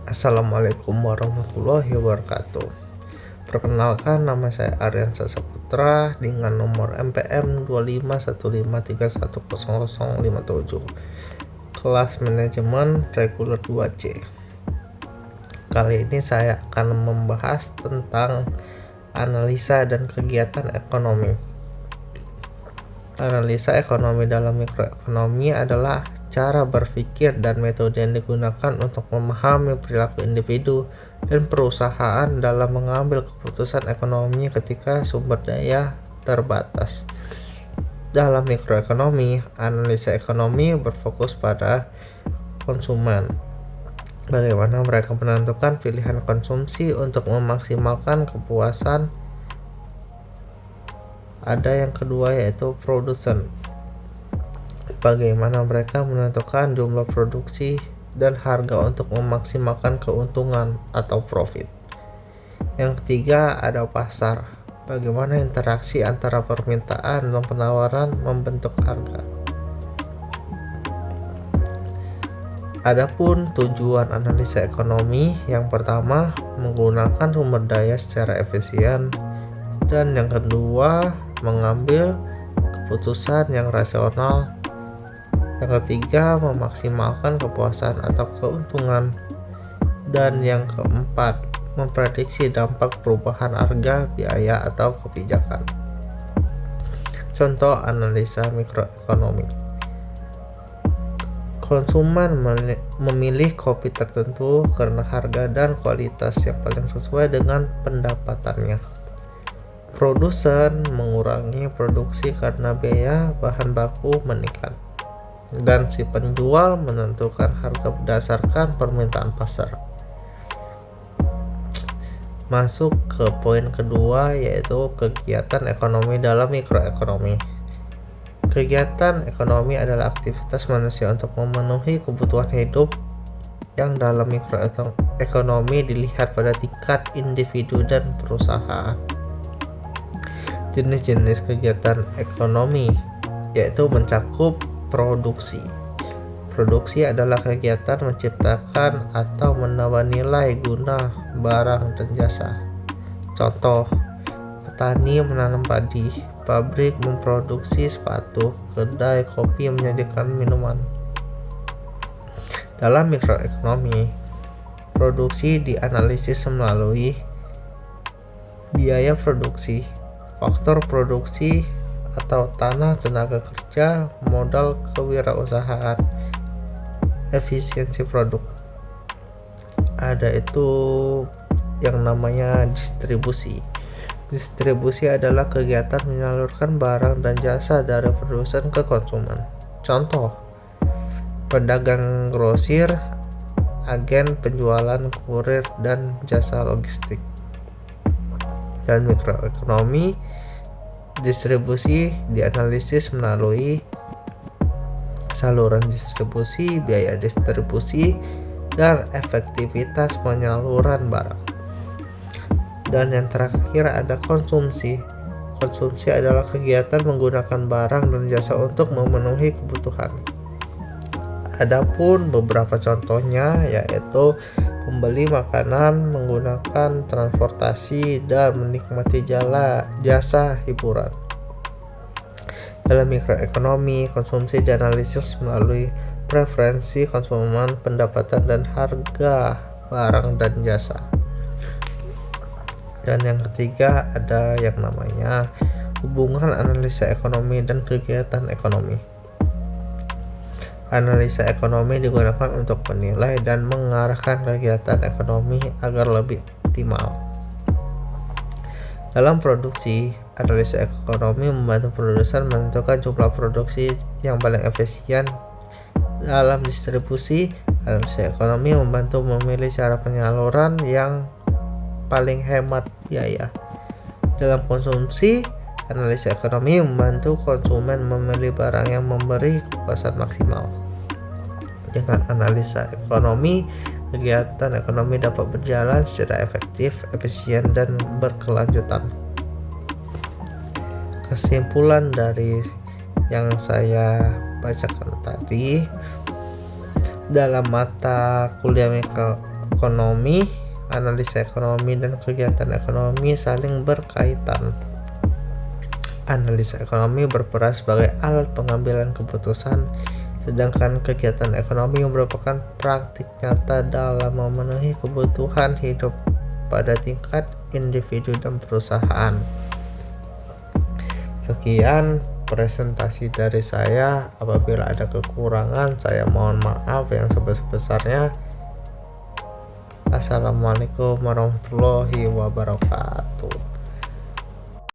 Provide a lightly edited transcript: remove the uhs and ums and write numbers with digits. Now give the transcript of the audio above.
Assalamualaikum warahmatullahi wabarakatuh. Perkenalkan, nama saya Aryansa Saputra dengan nomor MPM 2515310057, kelas manajemen reguler 2C. Kali ini saya akan membahas tentang analisa dan kegiatan ekonomi. Analisa ekonomi dalam mikroekonomi adalah cara berpikir dan metode yang digunakan untuk memahami perilaku individu dan perusahaan dalam mengambil keputusan ekonomi ketika sumber daya terbatas. Dalam mikroekonomi, analisa ekonomi berfokus pada konsumen. Bagaimana mereka menentukan pilihan konsumsi untuk memaksimalkan kepuasan. Ada yang kedua, yaitu produsen. Bagaimana mereka menentukan jumlah produksi dan harga untuk memaksimalkan keuntungan atau profit. Yang ketiga, ada pasar. Bagaimana interaksi antara permintaan dan penawaran membentuk harga. Adapun tujuan analisa ekonomi, yang pertama, menggunakan sumber daya secara efisien, dan yang kedua, mengambil keputusan yang rasional. Yang ketiga, memaksimalkan kepuasan atau keuntungan. Dan yang keempat, memprediksi dampak perubahan harga, biaya, atau kebijakan. Contoh analisa mikroekonomi. Konsumen memilih kopi tertentu karena harga dan kualitas yang paling sesuai dengan pendapatannya. Produsen mengurangi produksi karena biaya bahan baku meningkat, dan si penjual menentukan harga berdasarkan permintaan pasar. Masuk ke poin kedua, yaitu kegiatan ekonomi dalam mikroekonomi. Kegiatan ekonomi adalah aktivitas manusia untuk memenuhi kebutuhan hidup yang dalam mikroekonomi dilihat pada tingkat individu dan perusahaan. Jenis-jenis kegiatan ekonomi yaitu mencakup produksi. Produksi adalah kegiatan menciptakan atau menambah nilai guna barang dan jasa. Contoh, petani menanam padi, pabrik memproduksi sepatu, kedai kopi menjadikan minuman. Dalam mikroekonomi, produksi dianalisis melalui biaya produksi, faktor produksi atau tanah, tenaga kerja, modal kewirausahaan, efisiensi produk. Ada itu yang namanya distribusi. Distribusi adalah kegiatan menyalurkan barang dan jasa dari produsen ke konsumen. Contoh, pedagang grosir, agen penjualan, kurir, dan jasa logistik. Dan mikroekonomi, distribusi dianalisis melalui saluran distribusi, biaya distribusi, dan efektivitas penyaluran barang. Dan yang terakhir ada konsumsi. Konsumsi adalah kegiatan menggunakan barang dan jasa untuk memenuhi kebutuhan. Adapun beberapa contohnya yaitu membeli makanan, menggunakan transportasi, dan menikmati jasa hiburan. Dalam mikroekonomi, konsumsi dianalisis melalui preferensi konsumen, pendapatan, dan harga barang dan jasa. Dan yang ketiga ada yang namanya hubungan analisa ekonomi dan kegiatan ekonomi. Analisa ekonomi digunakan untuk menilai dan mengarahkan kegiatan ekonomi agar lebih optimal. Dalam produksi, analisa ekonomi membantu produsen menentukan jumlah produksi yang paling efisien. Dalam distribusi, analisa ekonomi membantu memilih cara penyaluran yang paling hemat biaya. Dalam konsumsi, analisa ekonomi membantu konsumen memilih barang yang memberi kepuasan maksimal. Dengan analisa ekonomi, kegiatan ekonomi dapat berjalan secara efektif, efisien, dan berkelanjutan. Kesimpulan dari yang saya bacakan tadi, dalam mata kuliah ekonomi, analisa ekonomi dan kegiatan ekonomi saling berkaitan. Analisa ekonomi berperan sebagai alat pengambilan keputusan, sedangkan kegiatan ekonomi merupakan praktik nyata dalam memenuhi kebutuhan hidup pada tingkat individu dan perusahaan. Sekian presentasi dari saya. Apabila ada kekurangan, saya mohon maaf yang sebesar-besarnya. Assalamualaikum warahmatullahi wabarakatuh.